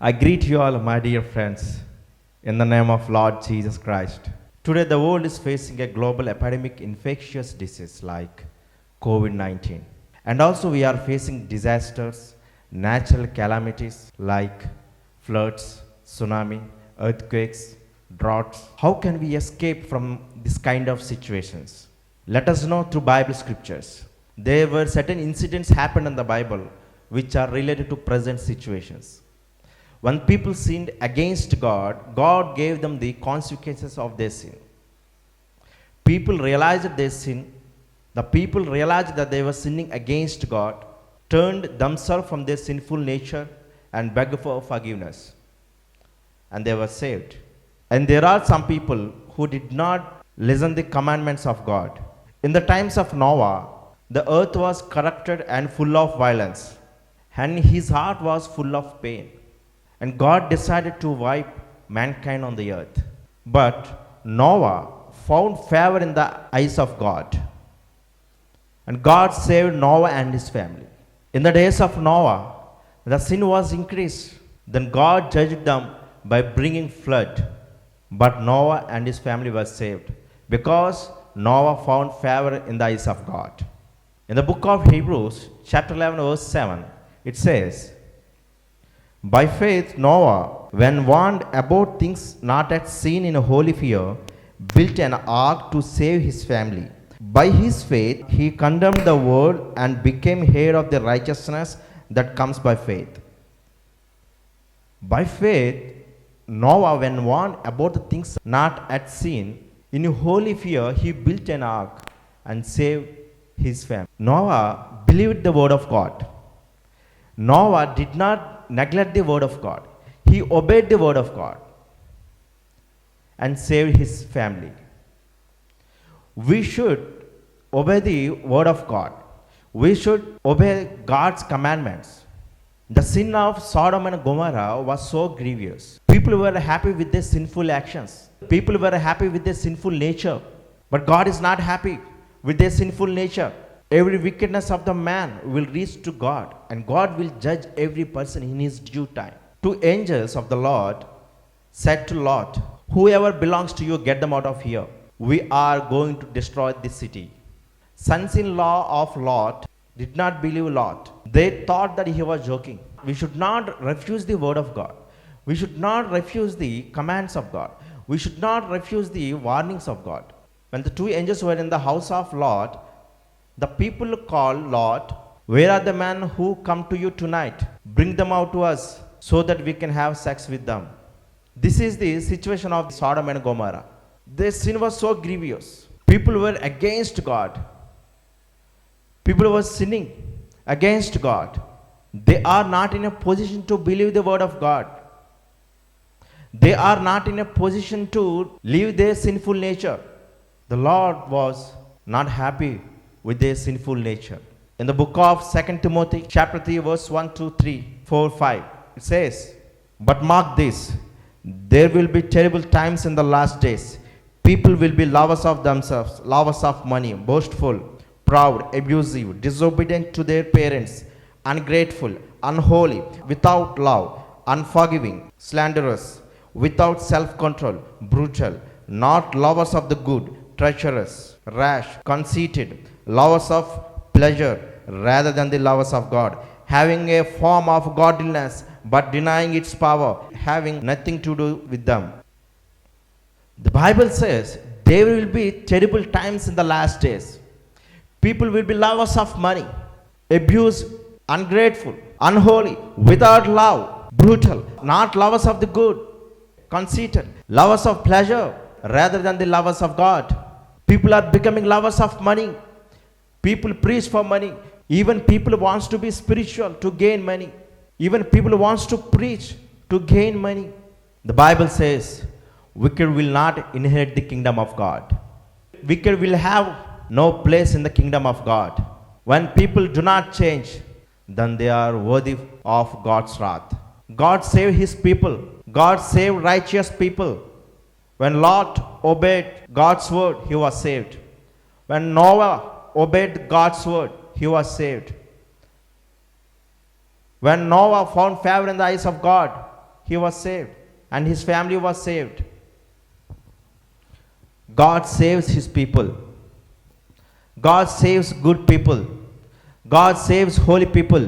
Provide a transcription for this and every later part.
I greet you all, my dear friends, in the name of Lord Jesus Christ. Today, the world is facing a global epidemic infectious disease like COVID 19. And also, we are facing disasters, natural calamities like floods, tsunami, earthquakes, droughts. How can we escape from this kind of situations? Let us know through Bible scriptures. There were certain incidents happened in the Bible which are related to present situations. When people sinned against God, God gave them the consequences of their sin. People realized their sin. The people realized that they were sinning against God, turned themselves from their sinful nature and begged for forgiveness. And they were saved. And there are some people who did not listen the commandments of God. In the times of Noah, the earth was corrupted and full of violence, and his heart was full of pain. And God decided to wipe mankind on the earth. But Noah found favor in the eyes of God. And God saved Noah and his family. In the days of Noah, the sin was increased. Then God judged them by bringing flood. But Noah and his family were saved because Noah found favor in the eyes of God. In the book of Hebrews, chapter 11, verse 7, it says, by faith, Noah, when warned about things not yet seen in a holy fear, built an ark to save his family. By his faith, he condemned the world and became heir of the righteousness that comes by faith. By faith, Noah, when warned about the things not yet seen, in holy fear, he built an ark and saved his family. Noah believed the word of God. Noah did not neglect the word of God. He obeyed the word of God and saved his family. We should obey the word of God. We should obey God's commandments. The sin of Sodom and Gomorrah was so grievous. People were happy with their sinful actions. People were happy with their sinful nature. But God is not happy with their sinful nature. Every wickedness of the man will reach to God, and God will judge every person in his due time. Two angels of the Lord said to Lot, whoever belongs to you, get them out of here. We are going to destroy this city. Sons-in-law of Lot did not believe Lot. They thought that he was joking. We should not refuse the word of God. We should not refuse the commands of God. We should not refuse the warnings of God. When the two angels were in the house of Lot, the people called Lot, where are the men who come to you tonight? Bring them out to us so that we can have sex with them. This is the situation of Sodom and Gomorrah. Their sin was so grievous. People were against God. People were sinning against God. They are not in a position to believe the word of God. They are not in a position to live their sinful nature. The Lord was not happy with their sinful nature. In the book of 2 Timothy, chapter 3, verse 1, 2, 3, 4, 5, it says, but mark this, there will be terrible times in the last days. People will be lovers of themselves, lovers of money, boastful, proud, abusive, disobedient to their parents, ungrateful, unholy, without love, unforgiving, slanderous, without self-control, brutal, not lovers of the good, treacherous, rash, conceited, lovers of pleasure rather than the lovers of God, having a form of godliness but denying its power, having nothing to do with them. The Bible says there will be terrible times in the last days. People will be lovers of money, abused, ungrateful, unholy, without love, brutal, not lovers of the good, conceited, lovers of pleasure rather than the lovers of God. People are becoming lovers of money. People preach for money. Even people wants to be spiritual to gain money. Even people wants to preach to gain money. The Bible says, wicked will not inherit the kingdom of God. Wicked will have no place in the kingdom of God. When people do not change, then they are worthy of God's wrath. God saved his people. God saved righteous people. When Lot obeyed God's word, he was saved. When Noah obeyed God's word, he was saved. When Noah found favor in the eyes of God, he was saved and his family was saved. God saves his people. God saves good people. God saves holy people.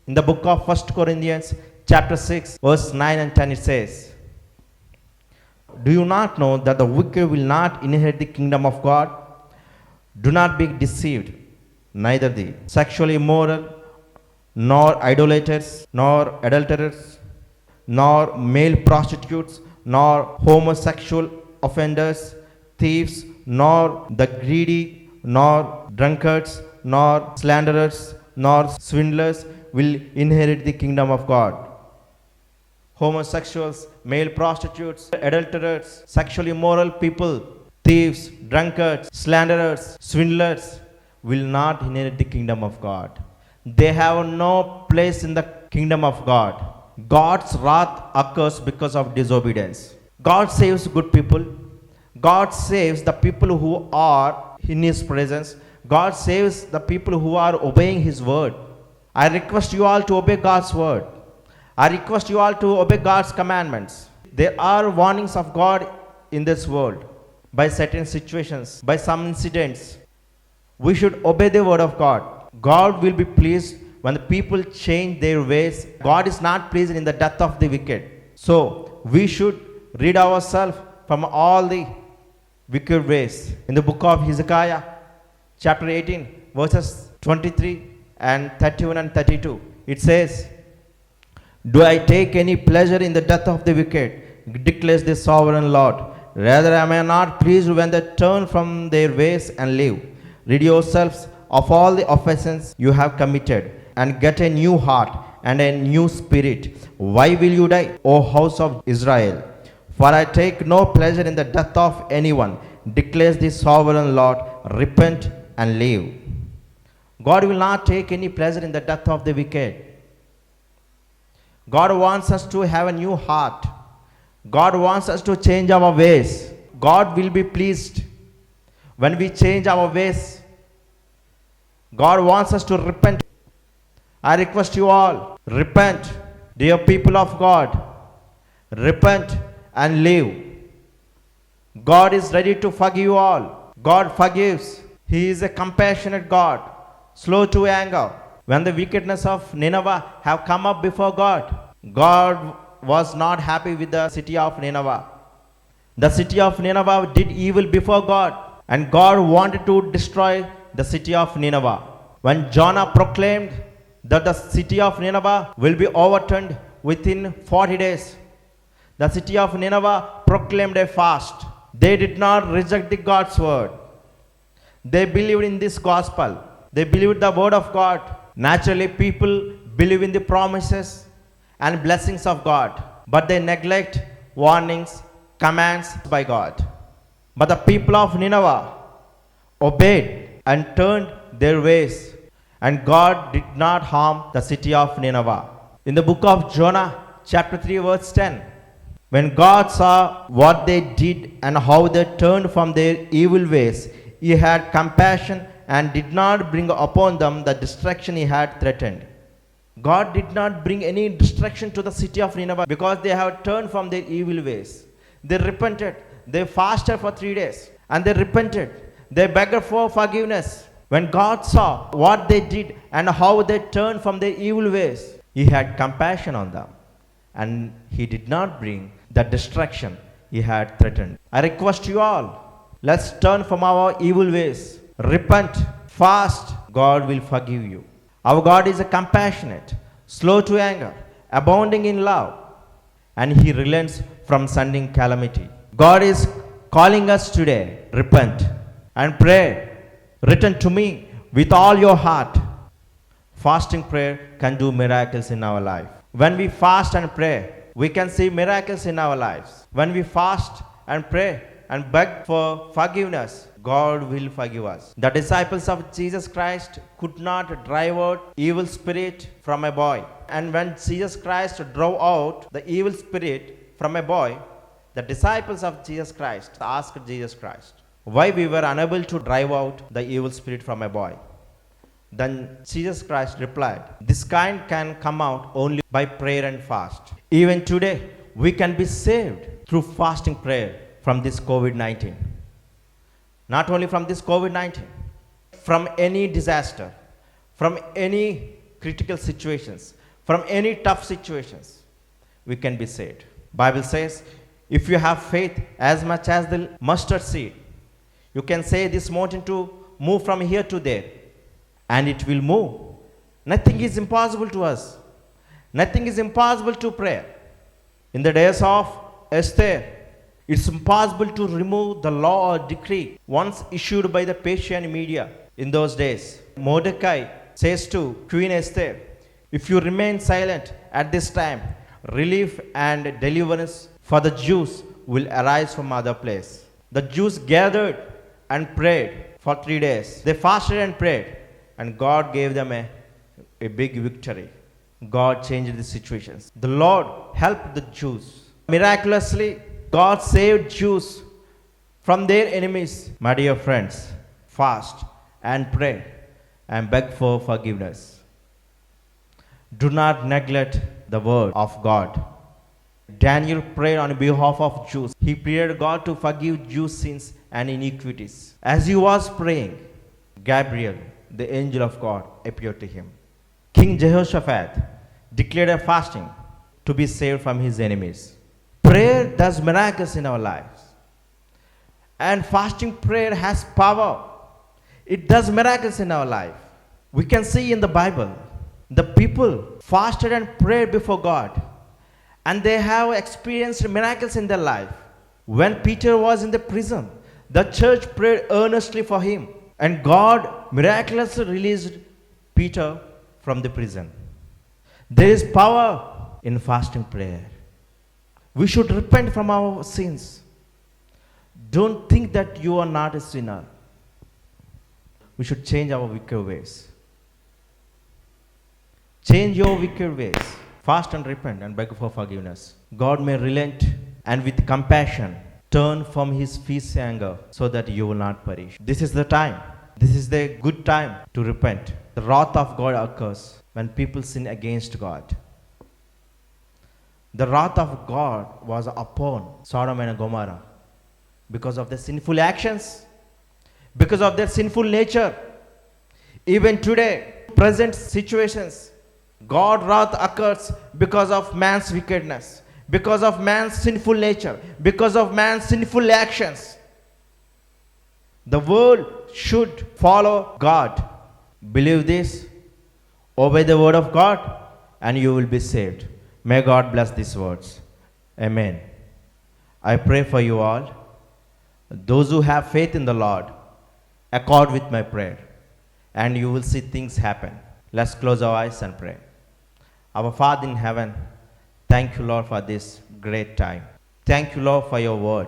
In the book of 1 Corinthians chapter 6 verse 9 and 10 it says, "Do you not know that the wicked will not inherit the kingdom of God? Do not be deceived, neither the sexually immoral, nor idolaters, nor adulterers, nor male prostitutes, nor homosexual offenders, thieves, nor the greedy, nor drunkards, nor slanderers, nor swindlers will inherit the kingdom of God." Homosexuals, male prostitutes, adulterers, sexually immoral people, thieves, drunkards, slanderers, swindlers will not inherit the kingdom of God. They have no place in the kingdom of God. God's wrath occurs because of disobedience. God saves good people. God saves the people who are in His presence. God saves the people who are obeying His word. I request you all to obey God's word. I request you all to obey God's commandments. There are warnings of God in this world by certain situations, by some incidents. We should obey the word of God. God will be pleased when the people change their ways. God is not pleased in the death of the wicked. So we should rid ourselves from all the wicked ways. In the book of Hezekiah, chapter 18, verses 23 and 31 and 32, it says, "Do I take any pleasure in the death of the wicked, declares the sovereign Lord. Rather am I not pleased when they turn from their ways and live. Rid yourselves of all the offenses you have committed, and get a new heart and a new spirit. Why will you die, O house of Israel? For I take no pleasure in the death of anyone, declares the sovereign Lord. Repent and live." God will not take any pleasure in the death of the wicked. God wants us to have a new heart. God wants us to change our ways. God will be pleased when we change our ways. God wants us to repent. I request you all, repent, dear people of God. Repent and live. God is ready to forgive you all. God forgives. He is a compassionate God, slow to anger. When the wickedness of Nineveh have come up before God, God was not happy with the city of Nineveh. The city of Nineveh did evil before God, and God wanted to destroy the city of Nineveh. When Jonah proclaimed that the city of Nineveh will be overturned within 40 days, the city of Nineveh proclaimed a fast. They did not reject the God's word. They believed in this gospel. They believed the word of God. Naturally, people believe in the promises and blessings of God, but they neglect warnings, commands by God. But the people of Nineveh obeyed and turned their ways, and God did not harm the city of Nineveh. In the book of Jonah, chapter 3, verse 10, when God saw what they did and how they turned from their evil ways, He had compassion and did not bring upon them the destruction He had threatened. God did not bring any destruction to the city of Nineveh because they have turned from their evil ways. They repented. They fasted for 3 days and they repented. They begged for forgiveness. When God saw what they did and how they turned from their evil ways, He had compassion on them, and He did not bring the destruction He had threatened. I request you all, let's turn from our evil ways. Repent, fast, God will forgive you. Our God is a compassionate, slow to anger, abounding in love, and He relents from sending calamity. God is calling us today, repent and pray. Return to me with all your heart. Fasting prayer can do miracles in our life. When we fast and pray, we can see miracles in our lives. When we fast and pray and beg for forgiveness, God will forgive us. The disciples of Jesus Christ could not drive out evil spirit from a boy. And when Jesus Christ drove out the evil spirit from a boy, the disciples of Jesus Christ asked Jesus Christ why we were unable to drive out the evil spirit from a boy. Then Jesus Christ replied, "This kind can come out only by prayer and fast." Even today, we can be saved through fasting prayer from this COVID 19. Not only from this COVID 19, from any disaster, from any critical situations, from any tough situations, we can be saved. Bible says, if you have faith as much as the mustard seed, you can say this mountain to move from here to there, and it will move. Nothing is impossible to us. Nothing is impossible to prayer. In the days of Esther, it's impossible to remove the law or decree once issued by the Persian media in those days. Mordecai says to Queen Esther, if you remain silent at this time, relief and deliverance for the Jews will arise from other place. The Jews gathered and prayed for 3 days. They fasted and prayed, and God gave them a big victory. God changed the situations. The Lord helped the Jews. Miraculously, God saved Jews from their enemies. My dear friends, fast and pray and beg for forgiveness. Do not neglect the word of God. Daniel prayed on behalf of Jews. He prayed God to forgive Jews' sins and iniquities. As he was praying, Gabriel, the angel of God, appeared to him. King Jehoshaphat declared a fasting to be saved from his enemies. Prayer does miracles in our lives. And fasting prayer has power. It does miracles in our life. We can see in the Bible, the people fasted and prayed before God, and they have experienced miracles in their life. When Peter was in the prison, the church prayed earnestly for him, and God miraculously released Peter from the prison. There is power in fasting prayer. We should repent from our sins. Don't think that you are not a sinner. We should change our wicked ways. Change your wicked ways. Fast and repent and beg for forgiveness. God may relent and with compassion turn from his fierce anger so that you will not perish. This is the time. This is the good time to repent. The wrath of God occurs when people sin against God. The wrath of God was upon Sodom and Gomorrah because of their sinful actions, because of their sinful nature. Even today, present situations, God's wrath occurs because of man's wickedness, because of man's sinful nature, because of man's sinful actions. The world should follow God. Believe this, obey the word of God, and you will be saved. May God bless these words. Amen. I pray for you all. Those who have faith in the Lord, accord with my prayer, and you will see things happen. Let's close our eyes and pray. Our Father in heaven, thank you, Lord, for this great time. Thank you, Lord, for your word.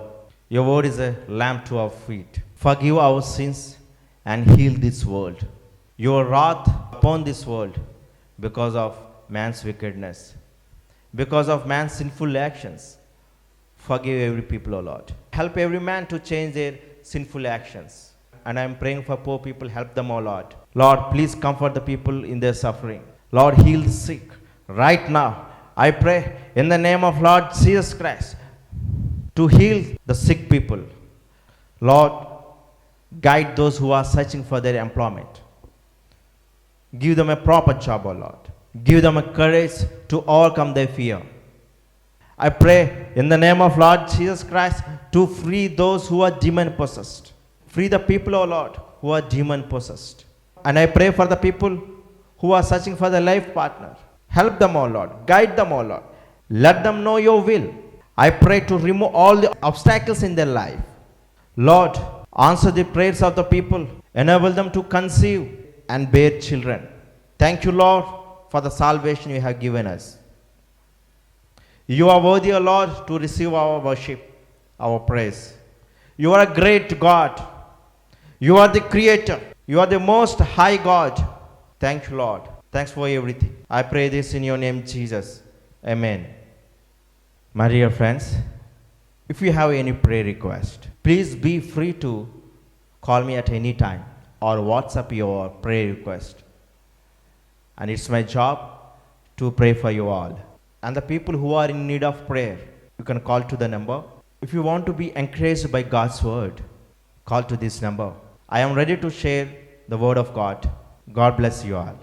Your word is a lamp to our feet. Forgive our sins and heal this world. Your wrath upon this world because of man's wickedness, because of man's sinful actions. Forgive every people, O Lord. Help every man to change their sinful actions. And I am praying for poor people. Help them, O Lord. Lord, please comfort the people in their suffering. Lord, heal the sick. Right now, I pray in the name of Lord Jesus Christ to heal the sick people. Lord, guide those who are searching for their employment. Give them a proper job, O Lord. Give them a courage to overcome their fear. I pray in the name of Lord Jesus Christ to free those who are demon possessed. Free the people, O Lord, who are demon possessed. And I pray for the people who are searching for their life partner. Help them, O Lord. Guide them, O Lord. Let them know your will. I pray to remove all the obstacles in their life. Lord, answer the prayers of the people. Enable them to conceive and bear children. Thank you, Lord, for the salvation you have given us. You are worthy, O Lord, to receive our worship, our praise. You are a great God. You are the Creator. You are the most high God. Thank you, Lord. Thanks for everything. I pray this in your name, Jesus. Amen. My dear friends, if you have any prayer request, please be free to call me at any time or WhatsApp your prayer request. And it's my job to pray for you all. And the people who are in need of prayer, you can call to the number. If you want to be encouraged by God's word, call to this number. I am ready to share the word of God. God bless you all.